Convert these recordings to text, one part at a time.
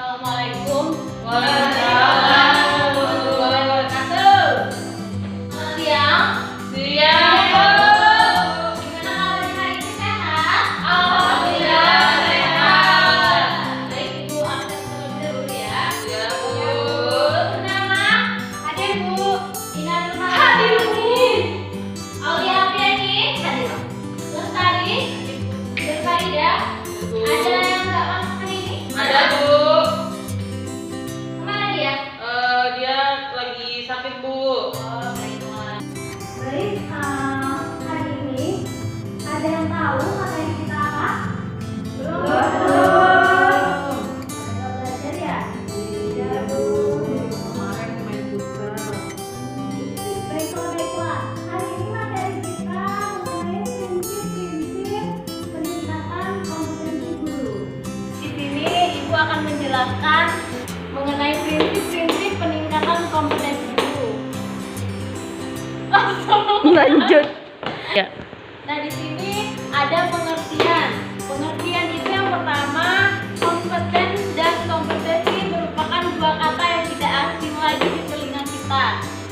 Assalamualaikum warahmatullahi wabarakatuh. Siang. Gimana kabarnya hari ini, sehat? Alhamdulillah sehat. Baik, Ibu absen terlebih dahulu ya. Ya, Bu. Nama hadir, Bu. Ina Nurma hadir, Bu. Aulia Apriani hadir. Lestari, Berfarida. Ada yang nggak masuk hari ini? Ada, Bu. Kemana dia? Dia lagi sakit, Bu. Oh, baiklah. Baik, hari ini ada yang tahu materi kita apa? Belum. Ada belajar ya? Iya, Bu. Kemarin main futsal. Baiklah. Hari ini materi kita mengenai prinsip-prinsip peningkatan kompetensi guru. Di sini Ibu akan menjelaskan mengenai prinsip-prinsip peningkatan kompetensi guru. Lanjut. Ya. Nah, di sini ada pengertian. Pengertian itu yang pertama, kompeten dan kompetensi merupakan dua kata yang tidak asing lagi di telinga kita,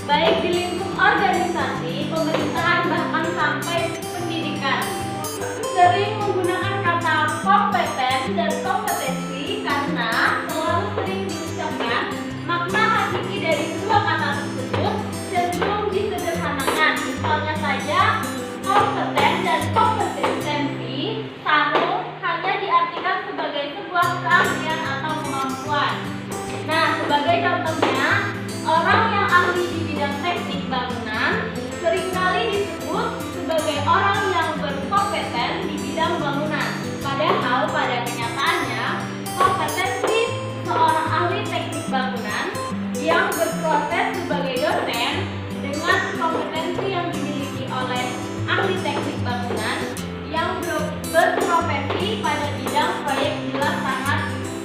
baik di lingkup organisasi, pemerintahan, bahkan sampai pendidikan. Sering menggunakan kata kompeten dan kompetensi karena selalu sering diucapkan makna hakiki dari dua kata tersebut cenderung disederhanakan. Misalnya saja, kompeten dan kompetensi sama hanya diartikan sebagai sebuah keahlian atau kemampuan. Nah, sebagai contohnya, orang yang ahli di bidang teknik bangunan seringkali disebut sebagai orang yang berkompeten di bidang bangunan. Padahal pada kenyataannya, kompetensi seorang ahli teknik bangunan yang berproses sebagai dosen dengan kompetensi yang dimiliki oleh ahli teknik bangunan yang berprofesi pada bidang proyek jelas sangat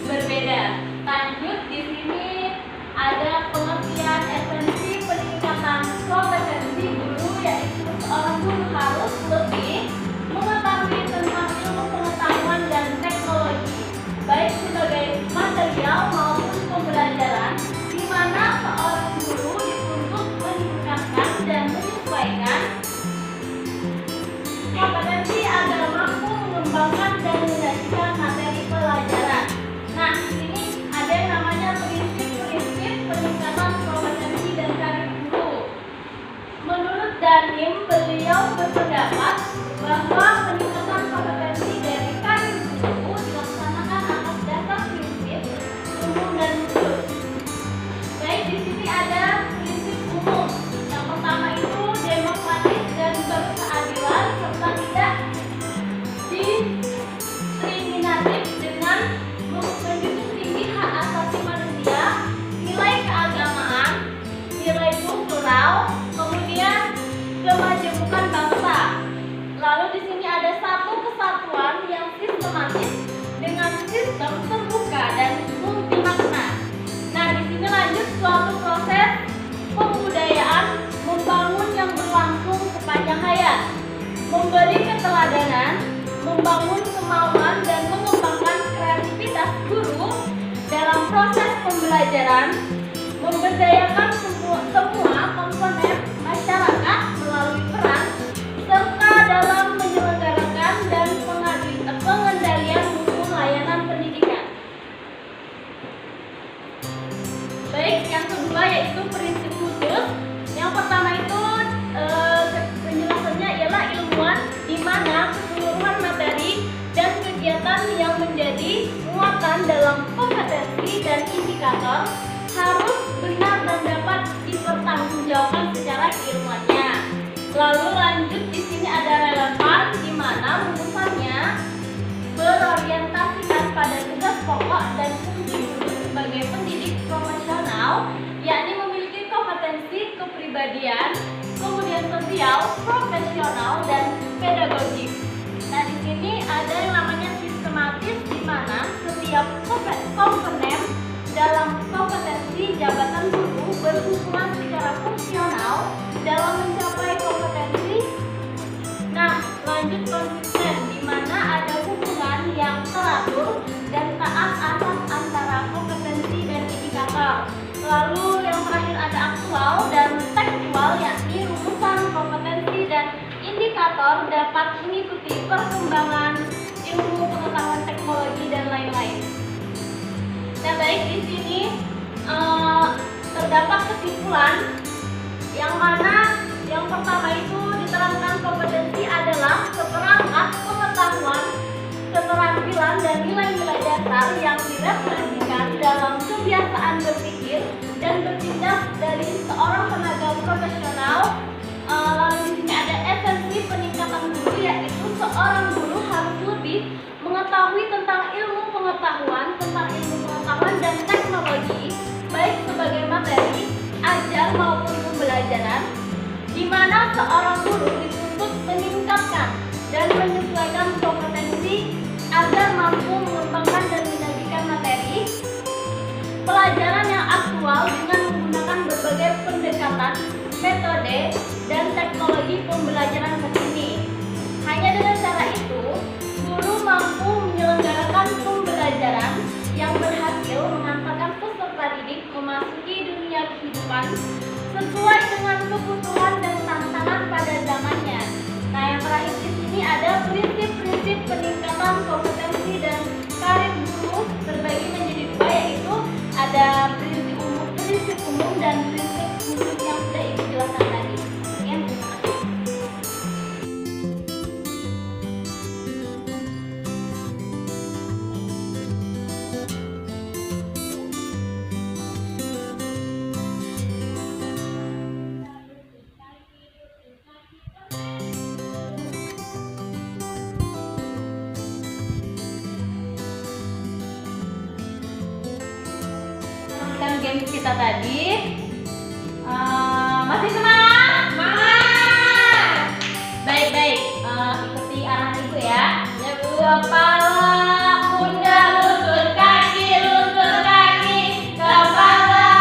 berbeda. Lanjut, di sini ada pengertian esensi peningkatan kompetensi guru, yaitu seorang guru harus lebih mengetahui tentang ilmu pengetahuan dan teknologi, baik sebagai material maupun pembelajaran, di mana seorang guru dituntut meningkatkan dan menyesuaikan kompetensi agar mampu mengembangkan dan menjadikan materi pelajaran. Nah, di sini ada yang namanya prinsip-prinsip peningkatan kompetensi dan karir guru. Menurut Danim, beliau berpendapat bahwa peningkatan kompetensi dari karir guru dilaksanakan atas dasar prinsip umum dan khusus. Baik, di sini ada prinsip umum. Yang pertama itu demokratis dan berkeadilan serta tidak diskriminatif dengan menjunjung tinggi hak asasi manusia, nilai keagamaan, nilai kultural, kemudian kemajemukan bangsa. Lalu di sini ada satu kesatuan yang sistematis dengan sistem terbuka dan multi makna. Nah, di sini lanjut suatu proses pembudayaan membangun yang berlangsung sepanjang hayat, memberi keteladanan, membangun kemauan dan mengembangkan kreativitas guru dalam proses pembelajaran, memberdayakan semua komponen masyarakat melalui peran serta dalam menyelenggarakan dan pengendalian mutu layanan pendidikan. Baik, yang kedua yaitu prinsip khusus. Yang pertama itu penjelasannya ialah ilmuwan, di mana keseluruhan materi dan kegiatan yang menjadi muatan dalam kompetensi dan indikator harus benar dan dapat dipertanggungjawabkan secara keilmuannya. Lalu lanjut, di sini ada relevan, di mana rumusannya berorientasikan pada tugas pokok dan fungsi guru sebagai pendidik profesional, yakni memiliki kompetensi kepribadian, kemudian sosial, profesional, dan pedagogik. Nah, di sini ada yang namanya sistematis, di mana setiap komponen dalam kompetensi jabatan guru berhubungan secara fungsional dalam mencapai kompetensi. Nah, lanjut konsisten, di mana ada hubungan yang teratur dan taat asas antara kompetensi Lalu yang terakhir ada aktual dan tekstual, yakni rumusan, kompetensi, dan indikator dapat mengikuti perkembangan ilmu pengetahuan teknologi dan lain-lain. Nah, baik, di sini terdapat kesimpulan yang mana yang pertama itu diterangkan kompetensi adalah seperangkat pengetahuan, keterampilan, dan nilai-nilai dasar yang direfleksikan dalam kebiasaan berpikir dan bertindak dari seorang tenaga profesional. Lalu di sini ada esensi peningkatan guru, yaitu seorang guru harus lebih mengetahui tentang ilmu pengetahuan dan teknologi, baik sebagai materi, ajar maupun pembelajaran, di mana seorang guru dituntut meningkatkan dan menyesuaikan kompetensi agar mampu mengembangkan dan menyajikan materi pelajaran yang aktual dengan menggunakan berbagai pendekatan, metode, dan teknologi pembelajaran terkini. Hanya dengan cara itu, guru mampu menyelenggarakan pembelajaran yang berhasil mengantarkan peserta didik memasuki dunia kehidupan sesuai dengan kebutuhan dan tantangan pada zamannya. Nah, yang terakhir di sini ada prinsip-prinsip peningkatan kompetensi dan karir guru terbagi menjadi dua, yaitu ada prinsip umum dan prinsip khusus yang sudah ibu jelaskan tadi. Sekian, terima kasih. Games kita tadi masih semangat? Semangat! Baik, ikuti arahan ibu ya. Kepala, pundak, lutut, kaki, kepala,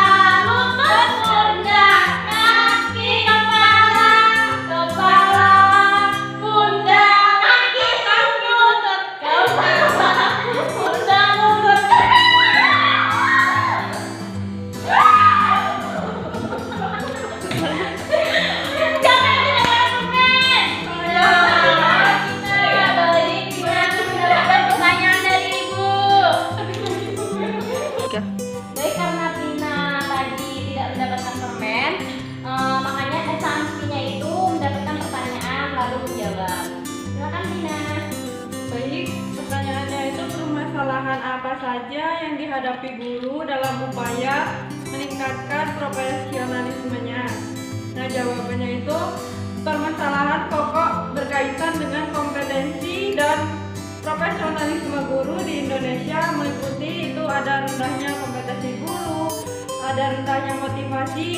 lutut, pundak, kaki, kepala, pundak, kaki, lutut, kepala, pundak, lutut. Baik, karena Tina tadi tidak mendapatkan permen, makanya sanksinya itu mendapatkan pertanyaan lalu menjawab. Silakan Tina. Baik, pertanyaannya itu permasalahan apa saja yang dihadapi guru dalam upaya meningkatkan profesionalismenya? Nah, jawabannya itu permasalahan pokok berkaitan dengan kompetensi dan profesionalisme guru di Indonesia meliputi itu ada rendahnya kompetensi guru, ada rendahnya motivasi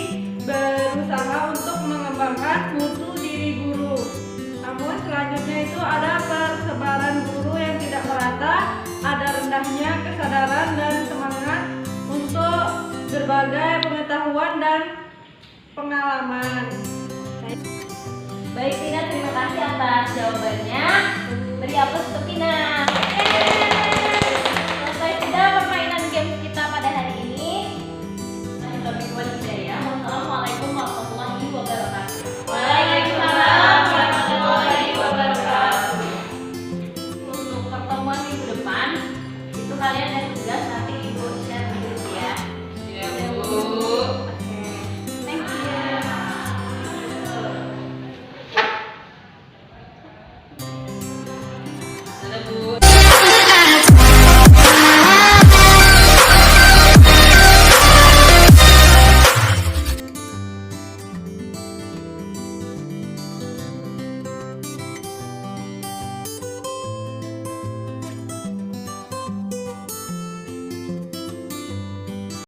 berusaha untuk mengembangkan mutu diri guru. Namun selanjutnya itu ada persebaran guru yang tidak merata, ada rendahnya kesadaran dan semangat untuk berbagai pengetahuan dan pengalaman. Baik Tina, terima kasih atas jawabannya. Beri aplaus untuk Tina. Selesai sudah permainan games kita pada hari ini. Nah,